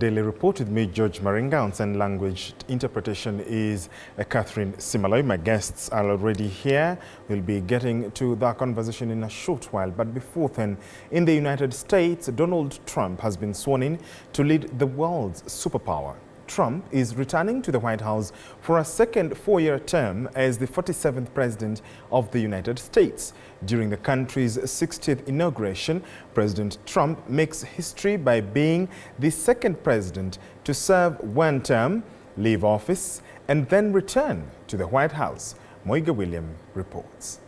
Daily Report with me, George Maringa, and language interpretation is Catherine Simaloy. My guests are already here. We'll be getting to that conversation in a short while. But before then, in the United States, Donald Trump has been sworn in to lead the world's superpower. Trump is returning to the White House for a second four-year term as the 47th President of the United States. During the country's 60th inauguration, President Trump makes history by being the second president to serve one term, leave office, and then return to the White House. Moiga William reports.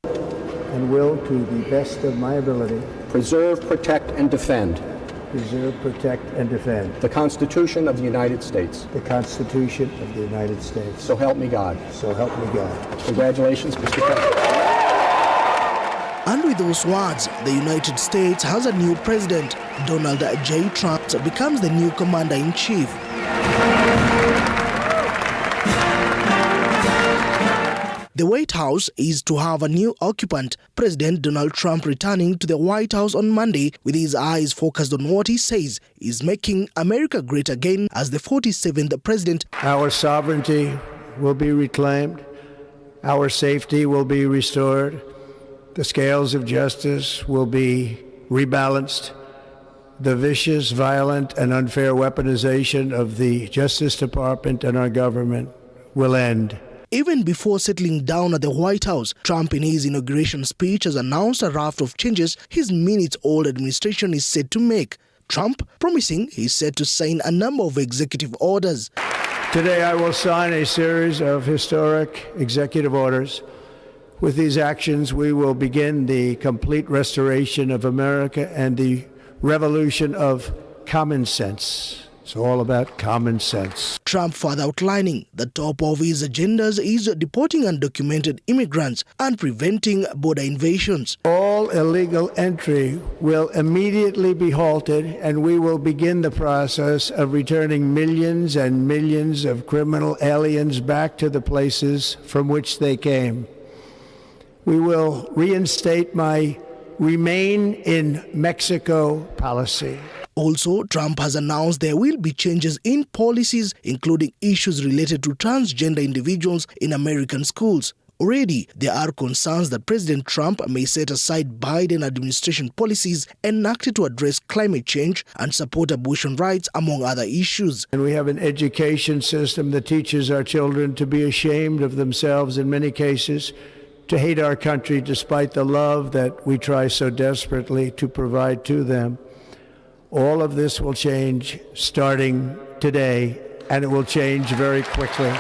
And will, to the best of my ability, preserve, protect, and defend preserve, protect, and defend the Constitution of the United States. The Constitution of the United States. So help me God. So help me God. Congratulations, Mr. President. And with those words, the United States has a new president. Donald J. Trump becomes the new commander-in-chief. The White House is to have a new occupant, President Donald Trump returning to the White House on Monday with his eyes focused on what he says is making America great again as the 47th president. Our sovereignty will be reclaimed. Our safety will be restored. The scales of justice will be rebalanced. The vicious, violent, and unfair weaponization of the Justice Department and our government will end. Even before settling down at the White House, Trump in his inauguration speech has announced a raft of changes his minutes-old administration is set to make. Trump promising he's set to sign a number of executive orders. Today I will sign a series of historic executive orders. With these actions, we will begin the complete restoration of America and the revolution of common sense. It's all about common sense. Trump further outlining the top of his agendas is deporting undocumented immigrants and preventing border invasions. All illegal entry will immediately be halted, and we will begin the process of returning millions and millions of criminal aliens back to the places from which they came. We will reinstate my Remain in Mexico policy. Also, Trump has announced there will be changes in policies, including issues related to transgender individuals in American schools. Already, there are concerns that President Trump may set aside Biden administration policies enacted to address climate change and support abortion rights, among other issues. And we have an education system that teaches our children to be ashamed of themselves in many cases, to hate our country despite the love that we try so desperately to provide to them. All of this will change starting today, and it will change very quickly.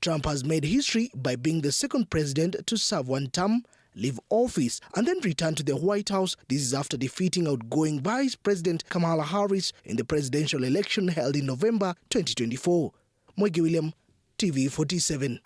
Trump has made history by being the second president to serve one term, leave office, and then return to the White House. This is after defeating outgoing Vice President Kamala Harris in the presidential election held in November 2024. Moiga William, TV 47.